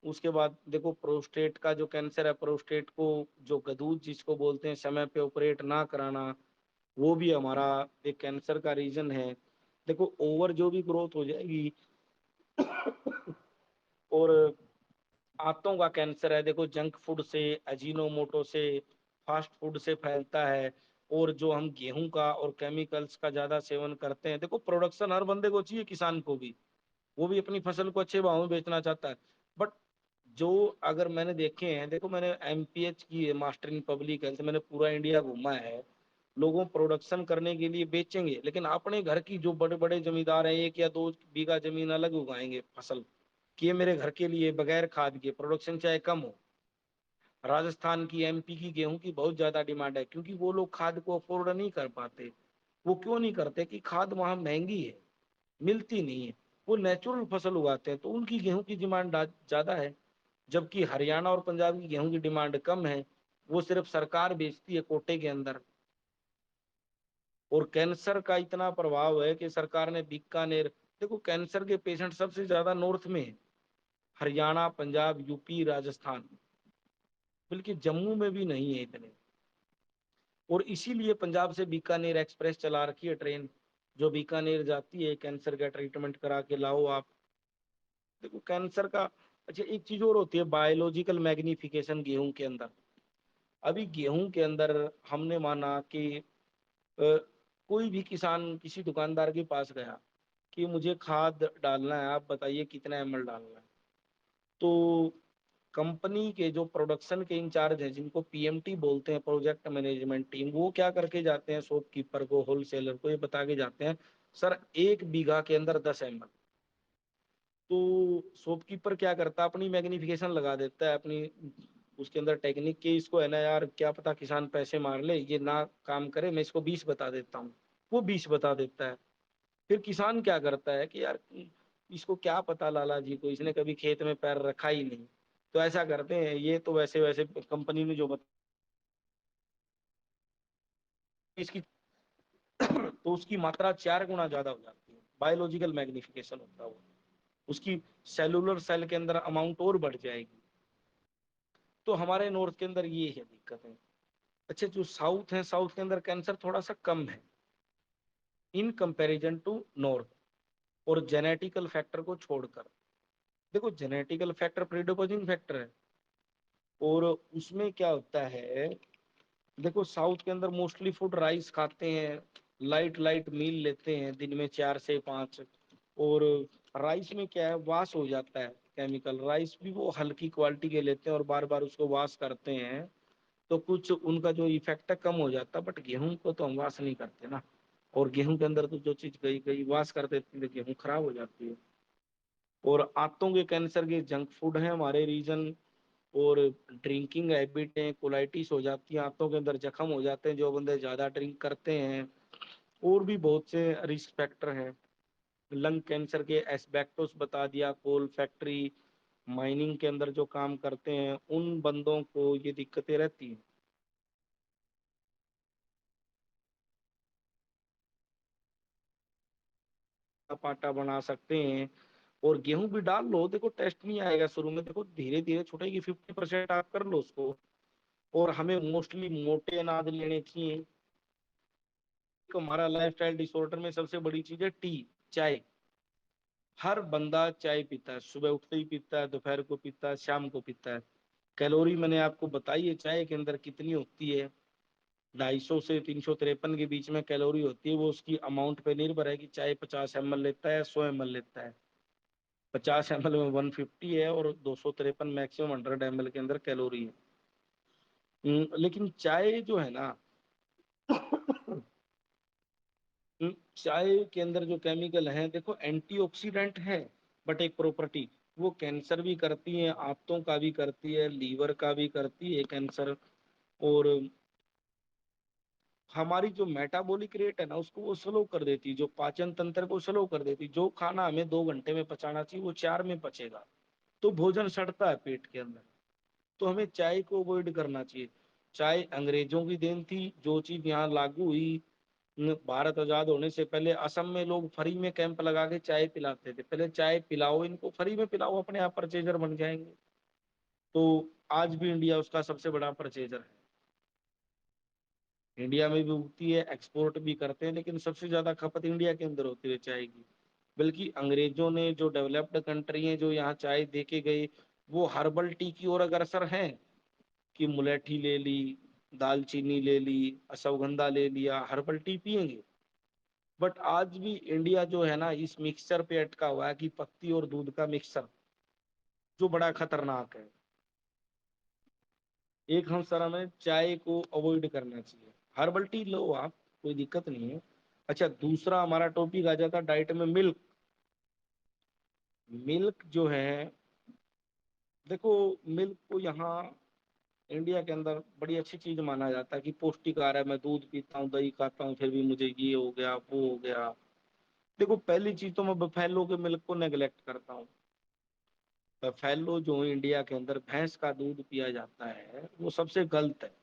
उसके बाद देखो प्रोस्टेट का जो कैंसर है, प्रोस्टेट को जो गदूज जिसको बोलते हैं, समय पे ऑपरेट ना कराना, वो भी हमारा एक कैंसर का रीजन है। देखो ओवर जो भी ग्रोथ हो जाएगी, और आंतों का कैंसर है, देखो जंक फूड से, अजीनोमोटो से, फास्ट फूड से फैलता है। और जो हम गेहूं का और केमिकल्स का ज्यादा सेवन करते हैं, देखो प्रोडक्शन हर बंदे को चाहिए, किसान को भी, वो भी अपनी फसल को अच्छे भाव में बेचना चाहता है। बट जो, अगर मैंने देखे हैं, देखो मैंने एमपीएच की है, मास्टर इन पब्लिक हेल्थ, मैंने पूरा इंडिया घूमा है। लोगों प्रोडक्शन करने के लिए बेचेंगे, लेकिन अपने घर की जो बड़े बड़े जमींदार हैं, 1 या 2 बीघा जमीन अलग उगाएंगे फसल, कि ये मेरे घर के लिए बगैर खाद के, प्रोडक्शन चाहे कम हो। राजस्थान की, एमपी की गेहूं की बहुत ज्यादा डिमांड है, क्योंकि वो लोग खाद को अफोर्ड नहीं कर पाते। वो क्यों नहीं करते? कि खाद वहां महंगी है, मिलती नहीं है। वो नेचुरल फसल उगाते हैं, तो उनकी गेहूं की डिमांड ज्यादा है। जबकि हरियाणा और पंजाब की गेहूं की डिमांड कम है, वो सिर्फ सरकार बेचती है कोटे के अंदर। और कैंसर का इतना प्रभाव है कि सरकार ने बीकानेर, देखो कैंसर के पेशेंट सबसे ज्यादा नॉर्थ में है, हरियाणा, पंजाब, यूपी, राजस्थान, बल्कि जम्मू में भी नहीं है इतने। और इसीलिए पंजाब से बीकानेर एक्सप्रेस चला रखी है ट्रेन, जो बीकानेर जाती है, कैंसर का ट्रीटमेंट करा के लाओ आप। देखो कैंसर का, अच्छा एक चीज और होती है, बायोलॉजिकल मैग्निफिकेशन गेहूं के अंदर। अभी गेहूं के अंदर हमने माना कि कोई भी किसान किसी दुकानदार के पास गया कि मुझे खाद डालना है, आप बताइए कितना एमएल डालना है। तो कंपनी के जो प्रोडक्शन के इंचार्ज हैं, जिनको पीएमटी बोलते हैं, प्रोजेक्ट मैनेजमेंट टीम, वो क्या करके जाते हैं, शॉपकीपर को, होलसेलर को ये बता के जाते हैं, सर 1 बीघा के अंदर 10 एमएल। तो शॉपकीपर क्या करता है, अपनी मैग्निफिकेशन लगा देता है, अपनी उसके अंदर टेक्निक की, इसको है ना यार, क्या पता किसान पैसे मार ले, ये ना काम करे, मैं इसको 20 बता देता हूँ। वो 20 बता देता है। फिर किसान क्या करता है कि यार इसको क्या पता, लाला जी को, इसने कभी खेत में पैर रखा ही नहीं। तो ऐसा करते हैं, ये तो वैसे वैसे कंपनी ने जो बता इसकी तो उसकी मात्रा 4 गुना ज्यादा हो जाती है, बायोलॉजिकल मैग्निफिकेशन होता है वो, उसकी सेलुलर सेल के अंदर अमाउंट और बढ़ जाएगी। तो हमारे नॉर्थ के अंदर ये है दिक्कत है। अच्छा जो साउथ है, साउथ के अंदर कैंसर थोड़ा सा कम है इन कंपैरिजन टू नॉर्थ, और जेनेटिकल फैक्टर को छोड़कर। देखो जेनेटिकल फैक्टर प्रीडिपोजिंग फैक्टर है, और उसमें क्या होता है, देखो साउथ के अंदर मोस्टली फूड राइस खाते हैं, लाइट लाइट मील लेते हैं दिन में 4 से 5। और राइस में क्या है, वाश हो जाता है, केमिकल राइस भी वो हल्की क्वालिटी के लेते हैं और बार बार उसको वॉश करते हैं, तो कुछ उनका जो इफेक्ट है कम हो जाता है। बट गेहूं को तो हम वॉश नहीं करते ना, और गेहूं के अंदर तो जो चीज गई गई वॉश कर देती है, गेहूं खराब हो जाती है। और आंतों के कैंसर के जंक फूड है हमारे रीजन, और ड्रिंकिंग हैबिट है, कोलाइटिस हो जाती है, आंतों के अंदर जख्म हो जाते हैं जो बंदे ज्यादा ड्रिंक करते हैं। और भी बहुत से रिस्क फैक्टर हैं। लंग कैंसर के एस्बेस्टोस बता दिया, कोल फैक्ट्री, माइनिंग के अंदर जो काम करते हैं, उन बंदों को ये दिक्कतें रहती हैं। आप आटा बना सकते हैं, और गेहूं भी डाल लो, देखो टेस्ट नहीं आएगा शुरू में, देखो धीरे धीरे छुटेगी, 50% आप कर लो उसको। और हमें मोस्टली मोटे अनाज लेने चाहिए। तो हमारा लाइफ स्टाइल डिसऑर्डर में सबसे बड़ी चीज है टी, चाय। हर बंदा चाय पीता है, सुबह उठते ही पीता है, दोपहर को पीता है, शाम को पीता है। कैलोरी मैंने आपको बताई है चाय के अंदर कितनी होती है, 250 से 353 के बीच में कैलोरी होती है। वो उसकी अमाउंट पे निर्भर है कि चाय 50 एमएल लेता है, 100 एमएल लेता है। 50 एमएल में 150 है, और 253 मैक्सिमम 100 एमएल के अंदर कैलोरी है। लेकिन चाय जो है ना, चाय के अंदर जो केमिकल है, देखो एंटीऑक्सीडेंट है, बट एक प्रॉपर्टी, वो कैंसर भी करती है, आंतों का भी करती है, लीवर का भी करती है कैंसर। और हमारी जो मेटाबॉलिक रेट है ना उसको वो स्लो कर देती, जो पाचन तंत्र को स्लो कर देती। जो खाना हमें 2 घंटे में पचाना चाहिए वो 4 में पचेगा, तो भोजन सड़ता है पेट के अंदर। तो हमें चाय को अवॉइड करना चाहिए। चाय अंग्रेजों की देन थी, जो चीज यहाँ लागू हुई भारत आजाद होने से पहले। असम में लोग फ्री में कैंप लगा के चाय पिलाते थे, पहले चाय पिलाओ इनको, फ्री में पिलाओ, अपने आप परचेजर बन जाएंगे। तो आज भी इंडिया उसका सबसे बड़ा परचेजर है। इंडिया में भी उगती है, एक्सपोर्ट भी करते हैं, लेकिन सबसे ज्यादा खपत इंडिया के अंदर होती है चाय की। बल्कि अंग्रेजों ने, जो डेवलप्ड कंट्री है, जो यहाँ चाय दे के गए, वो हर्बल टी की ओर अग्रसर हैं, कि मुलेठी ले ली, दालचीनी ले ली, अश्वगंधा ले लिया, हर्बल टी पियेंगे। बट आज भी इंडिया जो है ना इस मिक्सचर पे अटका हुआ है, कि पत्ती और दूध का मिक्सचर, जो बड़ा खतरनाक है। एक हम सर हमें चाय को अवॉइड करना चाहिए। हर्बल टी लो आप, कोई दिक्कत नहीं है। अच्छा, दूसरा हमारा टॉपिक आ जाता है डाइट में मिल्क। मिल्क जो है, देखो, मिल्क को यहाँ इंडिया के अंदर बड़ी अच्छी चीज माना जाता है, कि पौष्टिक आहार है। मैं दूध पीता हूँ, दही खाता हूँ, फिर भी मुझे ये हो गया, वो हो गया। देखो, पहली चीज तो मैं बफेलो के मिल्क को नेग्लेक्ट करता हूँ। बफेलो जो इंडिया के अंदर भैंस का दूध पिया जाता है, वो सबसे गलत है।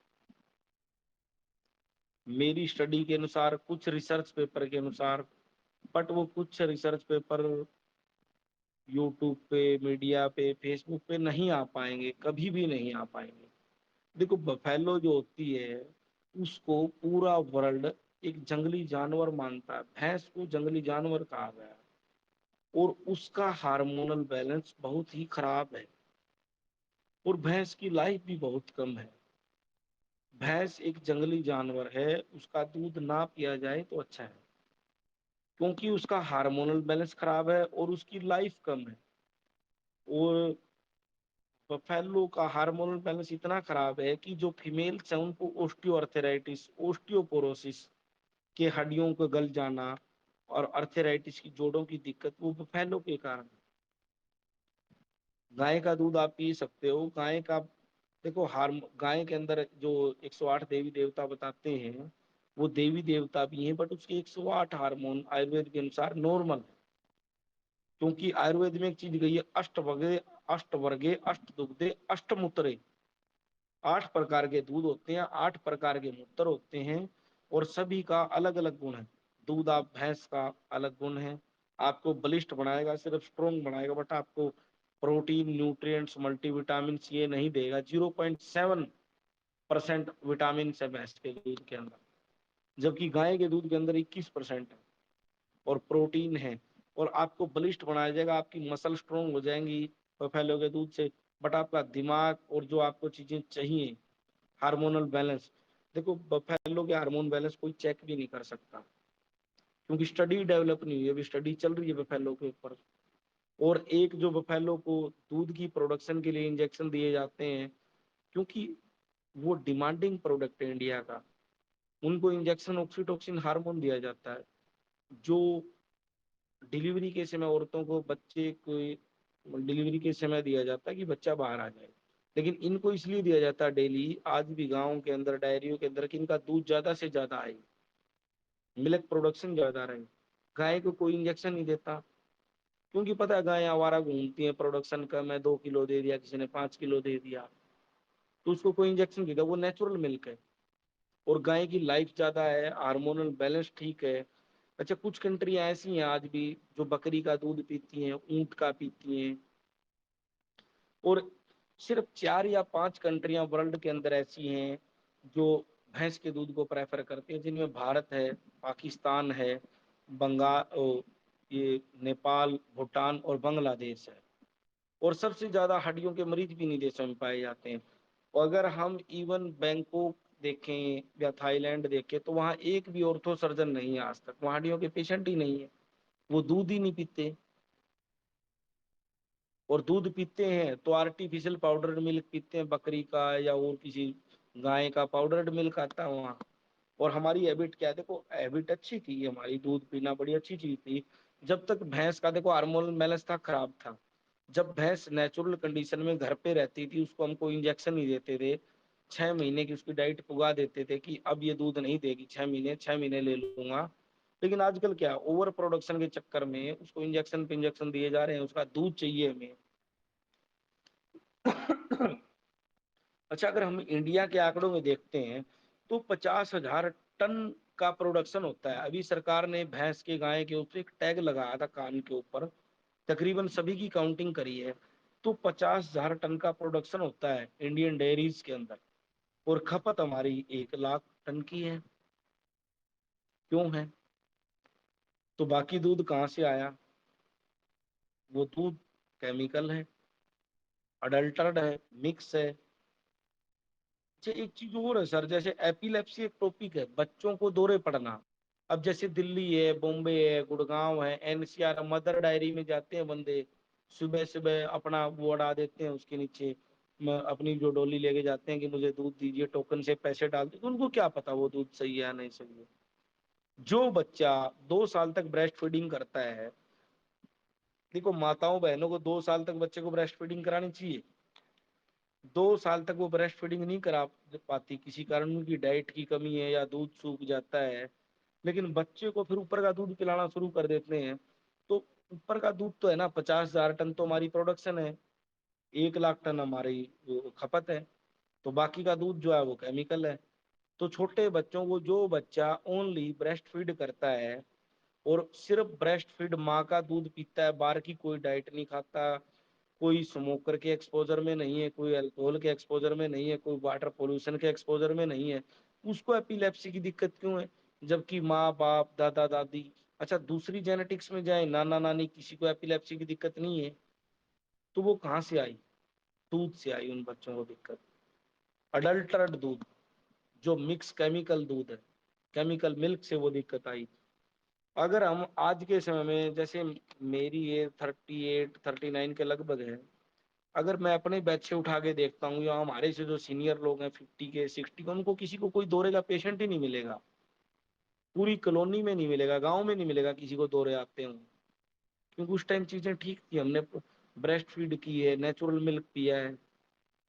मेरी स्टडी के अनुसार, कुछ रिसर्च पेपर के अनुसार, बट वो कुछ रिसर्च पेपर यूट्यूब पे, मीडिया पे, फेसबुक पे नहीं आ पाएंगे, कभी भी नहीं आ पाएंगे। देखो, बफेलो जो होती है, उसको पूरा वर्ल्ड एक जंगली जानवर मानता है। भैंस को जंगली जानवर कहा गया है, और उसका हार्मोनल बैलेंस बहुत ही खराब है, और भैंस की लाइफ भी बहुत कम है। भैंस एक जंगली जानवर है, उसका दूध ना पिया जाए तो अच्छा है, क्योंकि उसका हार्मोनल बैलेंस खराब है और उसकी लाइफ कम है। और बफेलो का हार्मोनल बैलेंस इतना खराब है कि जो फीमेल्स हैं उनको ओस्टियोआर्थराइटिस, ओस्टियोपोरोसिस के हड्डियों का गल जाना, और अर्थराइटिस की जोड़ों की दिक्कत, वो बफेलो के कारण। गाय का दूध आप पी सकते हो, गाय का, देखो, गाय के अंदर जो 108 देवी देवता बताते हैं, वो देवी देवता भी हैं, बट उसके 108 हार्मोन आयुर्वेद के अनुसार नॉर्मल है। क्योंकि आयुर्वेद में एक चीज गई है, अष्टवर्गे, अष्टवर्गे, अष्टदुग्धे, अष्टमूत्रे। 8 प्रकार के दूध होते हैं, 8 प्रकार के मूत्र होते हैं, और सभी का अलग अलग गुण है। दूध आप भैंस का अलग गुण है, आपको बलिष्ठ बनाएगा, सिर्फ स्ट्रोंग बनाएगा, बट आपको प्रोटीन, न्यूट्रिएंट्स, मल्टीविटामिन ये नहीं देगा। 0.7% विटामिन है भैंस के दूध के अंदर, जबकि गाय के दूध के अंदर 21% है, और प्रोटीन है, और आपको बलिष्ठ बनाया जाएगा, आपकी मसल स्ट्रोंग हो जाएंगी बफेलो के दूध से। बट आपका दिमाग और जो आपको चीजें चाहिए, हार्मोनल बैलेंस, देखो, बफेलो के हार्मोन बैलेंस कोई चेक भी नहीं कर सकता, क्योंकि स्टडी डेवलप नहीं हुई, अभी स्टडी चल रही है बफेलो के ऊपर। और एक जो बफेलो को दूध की प्रोडक्शन के लिए इंजेक्शन दिए जाते हैं, क्योंकि वो डिमांडिंग प्रोडक्ट है इंडिया का, उनको इंजेक्शन ऑक्सीटोसिन हार्मोन दिया जाता है, जो डिलीवरी के समय औरतों को, बच्चे को डिलीवरी के समय दिया जाता है, कि बच्चा बाहर आ जाए। लेकिन इनको इसलिए दिया जाता है डेली, आज भी गाँव के अंदर, डायरियों के अंदर, कि इनका दूध ज्यादा से ज्यादा आए, मिल्क प्रोडक्शन ज्यादा रहे। गाय को कोई इंजेक्शन नहीं देता, क्योंकि पता है गाय आवारा घूमती है, प्रोडक्शन कम है, 2 किलो दे दिया, किसी ने 5 किलो दे दिया, तो उसको कोई इंजेक्शन नहीं देता, वो नेचुरल मिल्क है। और गाय की लाइफ ज्यादा है, हार्मोनल बैलेंस ठीक है। अच्छा, कुछ कंट्रियां ऐसी हैं आज भी, जो बकरी का दूध पीती हैं, ऊंट का पीती हैं, और सिर्फ 4 या 5 कंट्रियां वर्ल्ड के अंदर ऐसी हैं जो भैंस के दूध को प्रेफर करते हैं, जिनमें भारत है, पाकिस्तान है, बंगाल, ये नेपाल, भूटान और बांग्लादेश है। और सबसे ज्यादा हड्डियों के मरीज भी इन्हीं देशों में पाए जाते हैं। और अगर हम इवन बैंकॉक देखें या थाईलैंड देखें, तो वहाँ एक भी ऑर्थो सर्जन नहीं है आज तक, वहाँ हड्डियों के पेशेंट ही नहीं है, वो दूध ही नहीं पीते। और दूध पीते हैं तो आर्टिफिशियल पाउडर मिल्क पीते हैं, बकरी का या और किसी गाय का पाउडर्ड मिल्क आता है वहाँ। और हमारी हैबिट क्या है, देखो, हैबिट अच्छी थी हमारी, दूध पीना बड़ी अच्छी चीज थी, जब तक भैंस का, देखो, हार्मोनल बैलेंस था, खराब था। जब भैंस नेचुरल कंडीशन में घर पे रहती थी, उसको हम कोई इंजेक्शन नहीं देते थे, 6 महीने की उसकी डाइट पुगा देते थे कि अब ये दूध नहीं देगी, 6 महीने ले लूंगा। लेकिन आजकल क्या, ओवर प्रोडक्शन के चक्कर में उसको इंजेक्शन पे इंजेक्शन दिए जा रहे हैं, उसका दूध चाहिए हमें। अच्छा, अगर हम इंडिया के आंकड़ों में देखते हैं तो 50,000 टन का प्रोडक्शन होता है। अभी सरकार ने भैंस के, गाय के ऊपर एक टैग लगाया था कान के ऊपर, तकरीबन सभी की काउंटिंग करी है तो 50,000 टन का प्रोडक्शन होता है इंडियन डेयरीज के अंदर, और खपत हमारी 1 लाख टन की है। क्यों है? तो बाकी दूध कहाँ से आया? वो दूध केमिकल है, अडल्टर्ड है, मिक्स है। अच्छा, एक चीज और है सर, जैसे एपिलेप्सी एक टॉपिक है, बच्चों को दौरे पड़ना। अब जैसे दिल्ली है, बॉम्बे है, गुड़गांव है, एनसीआर, मदर डायरी में जाते हैं बंदे, सुबह सुबह अपना वो अड़ा देते हैं उसके नीचे, अपनी जो डोली लेके जाते हैं कि मुझे दूध दीजिए, टोकन से पैसे डाल दीजिए। तो उनको क्या पता वो दूध सही है या नहीं सही है। जो बच्चा 2 साल तक ब्रेस्ट फीडिंग करता है, देखो माताओं बहनों को 2 साल तक बच्चे को ब्रेस्ट फीडिंग करानी चाहिए। 2 साल तक वो ब्रेस्ट फीडिंग नहीं करा पाती, किसी कारण उनकी डाइट की कमी है या दूध सूख जाता है, लेकिन बच्चे को फिर ऊपर का दूध पिलाना शुरू कर देते हैं। तो ऊपर का दूध तो है ना, 50,000 टन तो हमारी प्रोडक्शन है, 1 लाख टन हमारी खपत है, तो बाकी का दूध जो है वो केमिकल है। तो छोटे बच्चों को, जो बच्चा ओनली ब्रेस्ट फीड करता है और सिर्फ ब्रेस्ट फीड माँ का दूध पीता है, बाहर की कोई डाइट नहीं खाता, कोई स्मोकर के एक्सपोजर में नहीं है, कोई अल्कोहल के एक्सपोजर में नहीं है, कोई वाटर पोल्यूशन के एक्सपोजर में नहीं है, उसको एपिलेप्सी की दिक्कत क्यों है? जबकि माँ बाप, दादा दादी, अच्छा दूसरी जेनेटिक्स में जाए, नाना नानी, किसी को एपिलेप्सी की दिक्कत नहीं है। तो वो कहाँ से आई? दूध से आई उन बच्चों को दिक्कत। अडल्टर्ड दूध, जो मिक्स केमिकल दूध है, केमिकल मिल्क से वो दिक्कत आई। अगर हम आज के समय में, जैसे मेरी एज 38 39 के लगभग है, अगर मैं अपने बैच से उठा के देखता हूँ, या हमारे से जो सीनियर लोग हैं 50 के 60 के, उनको किसी को कोई दौरे का पेशेंट ही नहीं मिलेगा, पूरी कॉलोनी में नहीं मिलेगा, गांव में नहीं मिलेगा किसी को दौरे आते हों। क्योंकि उस टाइम चीजें ठीक थी, हमने ब्रेस्ट फीड की है, नेचुरल मिल्क पिया है।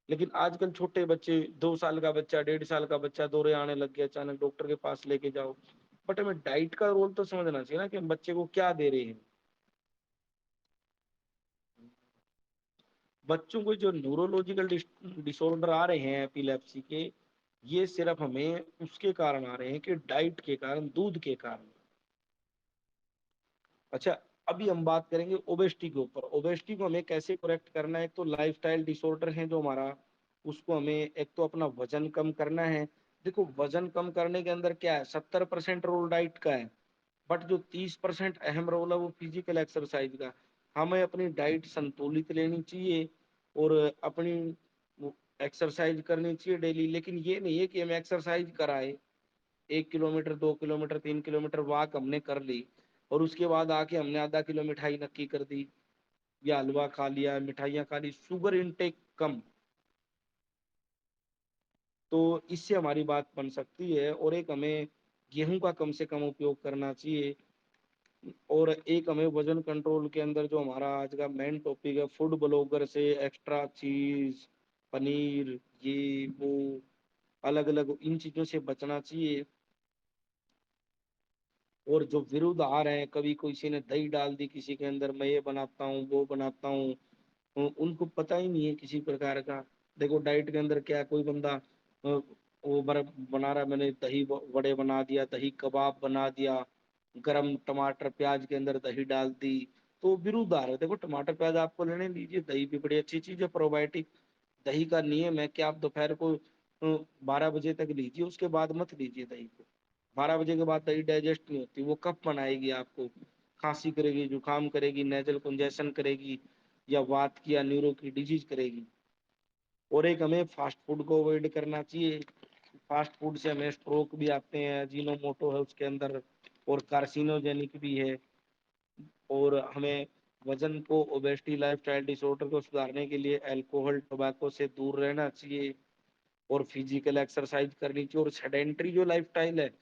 लेकिन आजकल छोटे बच्चे, 2 साल का बच्चा, 1.5 साल का बच्चा दौरे आने लग गया, अचानक डॉक्टर के पास लेके जाओ। बट हमें डाइट का रोल तो समझना चाहिए ना, कि हम बच्चे को क्या दे रहे हैं। बच्चों को जो न्यूरोलॉजिकल डिसऑर्डर आ रहे हैं एपिलेप्सी के, ये सिर्फ हमें उसके कारण आ रहे हैं कि डाइट के कारण, दूध के कारण। अच्छा, अभी हम बात करेंगे ओबेसिटी के ऊपर। ओबेसिटी को हमें कैसे करेक्ट करना है? एक तो लाइफस्टाइल डिसऑर्डर है जो हमारा, उसको हमें एक तो अपना वजन कम करना है। देखो वजन कम करने के अंदर क्या है, 70% रोल डाइट का है, बट जो 30% अहम रोल है वो फिजिकल एक्सरसाइज का। हमें अपनी डाइट संतुलित लेनी चाहिए और अपनी एक्सरसाइज करनी चाहिए डेली। लेकिन ये नहीं है कि हम एक्सरसाइज कराए, 1 किलोमीटर, 2 किलोमीटर, 3 किलोमीटर वॉक हमने कर ली, और उसके बाद आके हमने आधा किलो मिठाई नक्की कर दी, या हलवा खा लिया, मिठाइयाँ खा ली, शुगर इनटेक कम। तो इससे हमारी बात बन सकती है। और एक हमें गेहूं का कम से कम उपयोग करना चाहिए। और एक हमें वजन कंट्रोल के अंदर, जो हमारा आज का मेन टॉपिक है, फूड ब्लॉगर से एक्स्ट्रा चीज, पनीर, ये वो, अलग अलग इन चीजों से बचना चाहिए। और जो विरुद्ध आहार हैं, कभी किसी ने दही डाल दी किसी के अंदर, मैं ये बनाता हूँ वो बनाता हूँ, उनको पता ही नहीं है किसी प्रकार का। देखो डाइट के अंदर क्या है, कोई बंदा वो बना रहा, मैंने दही वड़े बना दिया, दही कबाब बना दिया, गरम टमाटर प्याज के अंदर दही डाल दी, तो विरुद्ध आ रहा है। देखो टमाटर प्याज आपको लेने लीजिए, दही भी बड़ी अच्छी चीज है, प्रोबायोटिक। दही का नियम है कि आप दोपहर को 12 बजे तक लीजिए, उसके बाद मत लीजिए दही को। 12 बजे के बाद दही डाइजेस्ट नहीं होती, वो कब बनाएगी आपको, खांसी करेगी, जुकाम करेगी, नेजल कंजेशन करेगी, या वात की या न्यूरो की डिजीज करेगी। और एक हमें फास्ट फूड को अवॉइड करना चाहिए। फास्ट फूड से हमें स्ट्रोक भी आते हैं, जीनोमोटो है उसके अंदर, और कार्सिनोजेनिक भी है। और हमें वजन को, ओबेसिटी, लाइफस्टाइल डिसऑर्डर को सुधारने के लिए अल्कोहल, टोबैको से दूर रहना चाहिए, और फिजिकल एक्सरसाइज करनी चाहिए। और सेडेंट्री जो लाइफस्टाइल है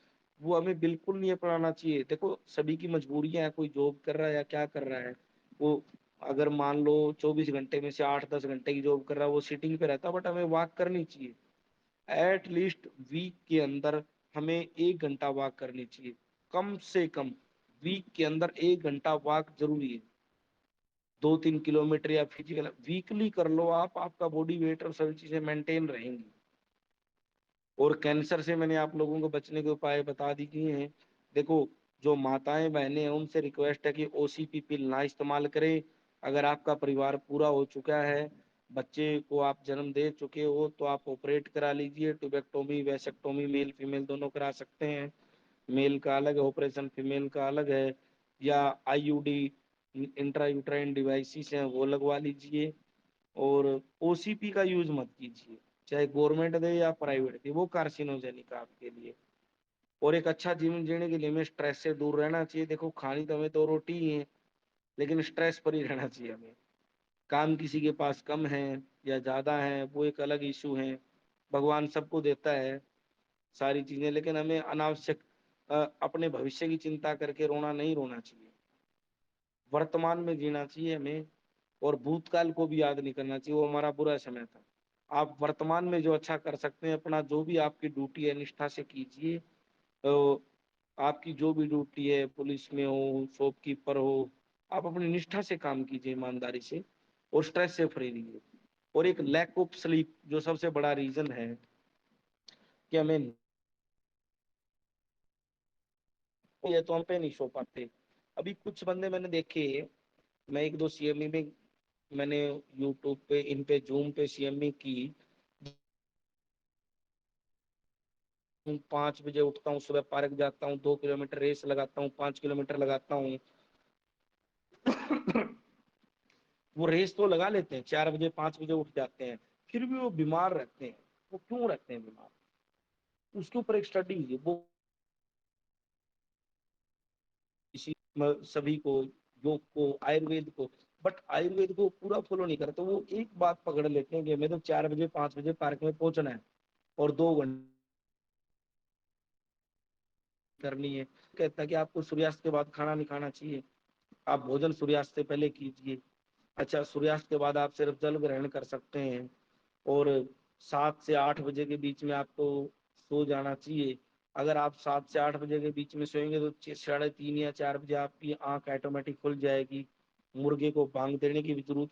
वो हमें बिल्कुल नहीं अपनाना चाहिए। देखो सभी की मजबूरियां हैं, कोई जॉब कर रहा है या क्या कर रहा है, वो अगर मान लो 24 घंटे में से 8 10 घंटे की जॉब कर रहा है, वो सिटिंग पे रहता है, बट हमें वॉक करनी चाहिए। एट लीस्ट वीक के अंदर हमें 1 घंटा वॉक करनी चाहिए, कम से कम वीक के अंदर 1 घंटा वॉक जरूरी है। 2-3 किलोमीटर या फिजिकल वीकली कर लो आप, आपका बॉडी वेट और सभी चीजें मेंटेन रहेंगी। और कैंसर से मैंने आप लोगों को बचने के उपाय बता दिए हैं। देखो, जो माताएं बहनें हैं उनसे रिक्वेस्ट है कि ओसीपी पिल ना इस्तेमाल करें। अगर आपका परिवार पूरा हो चुका है, बच्चे को आप जन्म दे चुके हो, तो आप ऑपरेट करा लीजिए। ट्यूबेक्टोमी वैसेक्टोमी मेल फीमेल दोनों करा सकते हैं। मेल का अलग है ऑपरेशन, फीमेल का अलग है। या आईयूडी इंट्रा यूट्राइन डिवाइसेस हैं वो लगवा लीजिए। और ओसीपी का यूज मत कीजिए, चाहे गवर्नमेंट दे या प्राइवेट दे, वो कार्सिनोजेनिक है आपके लिए। और एक अच्छा जीवन जीने के लिए हमें स्ट्रेस से दूर रहना चाहिए। देखो, खानी तो हमें 2 रोटी ही है, लेकिन स्ट्रेस पर ही रहना चाहिए हमें। काम किसी के पास कम है या ज्यादा है वो एक अलग इशू है, भगवान सबको देता है सारी चीजें, लेकिन हमें अनावश्यक अपने भविष्य की चिंता करके रोना नहीं रोना चाहिए। वर्तमान में जीना चाहिए हमें, और भूतकाल को भी याद नहीं करना चाहिए, वो हमारा बुरा समय था। आप वर्तमान में जो अच्छा कर सकते हैं, अपना जो भी आपकी ड्यूटी है निष्ठा से कीजिए। तो आपकी जो भी ड्यूटी है, पुलिस में हो, शॉपकीपर हो, आप अपनी निष्ठा से काम कीजिए, ईमानदारी से, और स्ट्रेस से फ्री रहिए। और एक लैक ऑफ स्लीप जो सबसे बड़ा रीजन है कि हमें ये तो हम पे नहीं सो पाते। अभी कुछ बंदे मैंने देखे, मैं 1-2 सीएमई में मैंने यूट्यूब पे इन पे जूम पे सीएमई की। 5 बजे उठता हूँ, सुबह पार्क जाता हूँ, 2 किलोमीटर रेस लगाता हूँ, 5 किलोमीटर लगाता हूँ। वो रेस तो लगा लेते हैं, 4 बजे 5 बजे उठ जाते हैं, फिर भी वो बीमार रहते हैं। वो क्यों रहते हैं बीमार? उसके ऊपर एक स्टडी हुई है, वो इसी सभी को, योग को, आयुर्वेद को, बट आयुर्वेद को पूरा फॉलो नहीं करते। वो एक बात पकड़ लेते हैं कि हमें तो 4 बजे 5 बजे पार्क में पहुंचना है और 2 घंटे करनी है। कहता है कि आपको सूर्यास्त के बाद खाना नहीं खाना चाहिए, आप भोजन सूर्यास्त से पहले कीजिए। अच्छा, सूर्यास्त के बाद आप सिर्फ जल ग्रहण कर सकते हैं, और 7 से 8 बजे के बीच में आपको सो जाना चाहिए। अगर आप 7 से 8 बजे के बीच में सोएंगे तो 3:30 या 4 बजे आपकी आंख ऑटोमेटिक खुल जाएगी। मुर्गे को बांग देने की भी जरूरत,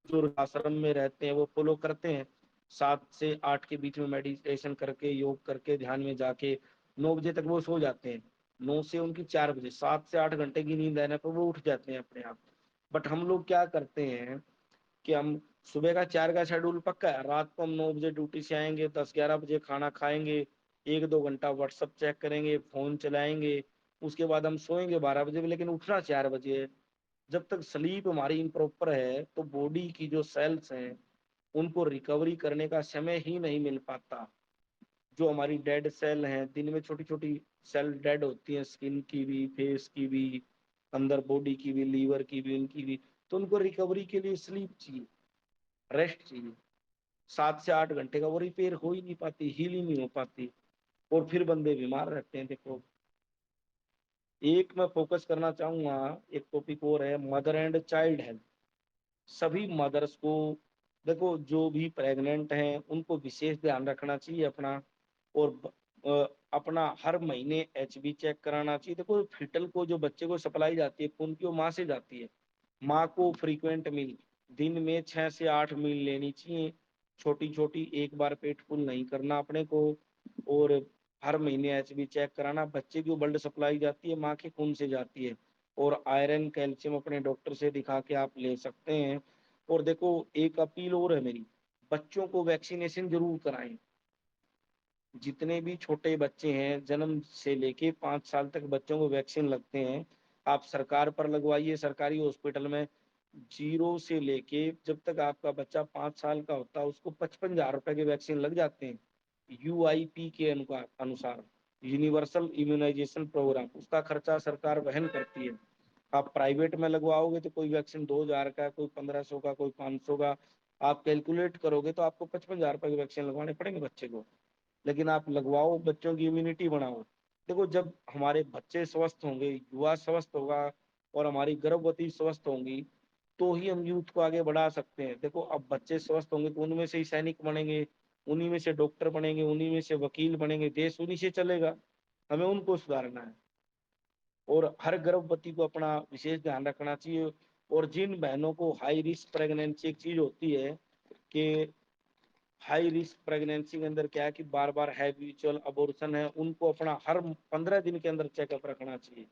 जो आश्रम में रहते हैं वो फॉलो करते हैं, 7 से 8 के बीच में मेडिटेशन करके, योग करके, ध्यान में जाके 9 बजे तक वो सो जाते हैं। 9 से उनकी 4 बजे, 7 से 8 घंटे की नींद आने पर वो उठ जाते हैं अपने आप। बट हम लोग क्या करते हैं कि हम सुबह का 4 का शेड्यूल पक्का है, रात को हम 9 बजे ड्यूटी से आएंगे, 10-11 बजे खाना खाएंगे, 1-2 घंटा व्हाट्सअप चेक करेंगे, फोन चलाएंगे, उसके बाद हम सोएंगे 12 बजे, लेकिन उठना 4 बजे है। जब तक स्लीप हमारी इम्प्रॉपर है तो बॉडी की जो सेल्स हैं उनको रिकवरी करने का समय ही नहीं मिल पाता। जो हमारी डेड सेल हैं, दिन में छोटी छोटी सेल डेड होती हैं, स्किन की भी, फेस की भी, अंदर बॉडी की भी, लीवर की भी, उनकी भी, तो उनको रिकवरी के लिए स्लीप चाहिए, रेस्ट चाहिए। 7 से 8 घंटे का वो रिपेयर हो ही नहीं पाती, हील ही नहीं हो पाती, और फिर बंदे बीमार रहते हैं। देखो, एक मैं फोकस करना चाहूंगा, एक टॉपिक और है, मदर एंड चाइल्ड हेल्थ। सभी मदर्स को, देखो जो भी प्रेग्नेंट हैं उनको विशेष ध्यान रखना चाहिए अपना। और अपना हर महीने एचबी चेक कराना चाहिए। देखो, फिटल को जो बच्चे को सप्लाई जाती है खून की, वो माँ से जाती है। माँ को फ्रीक्वेंट मील, दिन में 6 से 8 मील लेनी चाहिए, छोटी छोटी, एक बार पेट फुल नहीं करना अपने को। और हर महीने एचबी चेक कराना। बच्चे की ब्लड सप्लाई जाती है, माँ के खून से जाती है। और आयरन कैल्शियम अपने डॉक्टर से दिखा के आप ले सकते हैं। और देखो, एक अपील और है मेरी, बच्चों को वैक्सीनेशन जरूर कराएं। जितने भी छोटे बच्चे हैं, जन्म से लेके 5 साल तक बच्चों को वैक्सीन लगते हैं, आप सरकार पर लगवाइए, सरकारी हॉस्पिटल में। 0 से लेके जब तक आपका बच्चा 5 साल का होता है उसको 55,000 रुपए के वैक्सीन लग जाते हैं, यूआईपी के अनुसार, यूनिवर्सल इम्यूनाइजेशन प्रोग्राम, उसका खर्चा सरकार वहन करती है। आप प्राइवेट में लगवाओगे तो कोई वैक्सीन 2,000 का, कोई 1,500 का, कोई 500 का, आप कैलकुलेट करोगे तो आपको 55,000 रुपए के वैक्सीन लगवाने पड़ेंगे बच्चे को। लेकिन आप लगवाओ, बच्चों की इम्यूनिटी बढ़ाओ। देखो, जब हमारे बच्चे स्वस्थ होंगे, युवा स्वस्थ होगा, और हमारी गर्भवती स्वस्थ होंगी, तो ही हम यूथ को आगे बढ़ा सकते हैं। देखो अब बच्चे स्वस्थ होंगे तो उनमें से ही सैनिक बनेंगे, उन्हीं में से डॉक्टर बनेंगे, उन्हीं में से वकील बनेंगे, देश उन्हीं से चलेगा। हमें उनको सुधारना है और हर गर्भवती को अपना विशेष ध्यान रखना चाहिए। और जिन बहनों को हाई रिस्क प्रेगनेंसी, एक चीज होती है कि हाई रिस्क प्रेगनेंसी के अंदर क्या है कि बार बार हैबिचुअल अबॉर्शन है, उनको अपना हर 15 दिन के अंदर चेकअप रखना चाहिए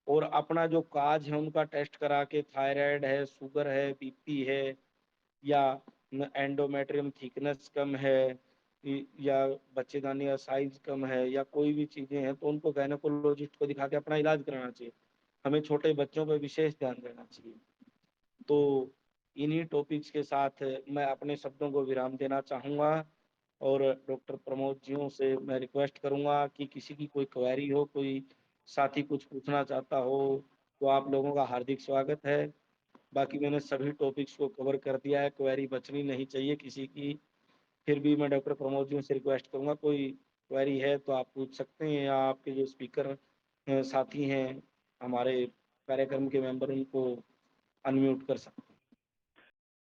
और अपना जो काज है उनका टेस्ट करा के थायराइड है, शुगर है, बीपी है, या एंडोमेट्रियम थिकनेस कम है, या बच्चेदानी का साइज कम है, या कोई भी चीजें हैं तो उनको गायनेकोलॉजिस्ट को दिखा के अपना इलाज कराना चाहिए। हमें छोटे बच्चों पर विशेष ध्यान देना चाहिए। तो इन्हीं टॉपिक्स के साथ मैं अपने शब्दों को विराम देना चाहूँगा और डॉक्टर प्रमोद जियों से मैं रिक्वेस्ट करूँगा कि किसी की कोई क्वेरी हो, कोई साथी कुछ पूछना चाहता हो तो आप लोगों का हार्दिक स्वागत है। बाकी मैंने सभी टॉपिक्स को कवर कर दिया है, क्वेरी बचनी नहीं चाहिए किसी की। फिर भी मैं डॉक्टर प्रमोद जियों से रिक्वेस्ट करूँगा, कोई क्वेरी है तो आप पूछ सकते हैं, या आपके जो स्पीकर साथी हैं हमारे कार्यक्रम के मेंबर उनको अनम्यूट कर सकते हैं।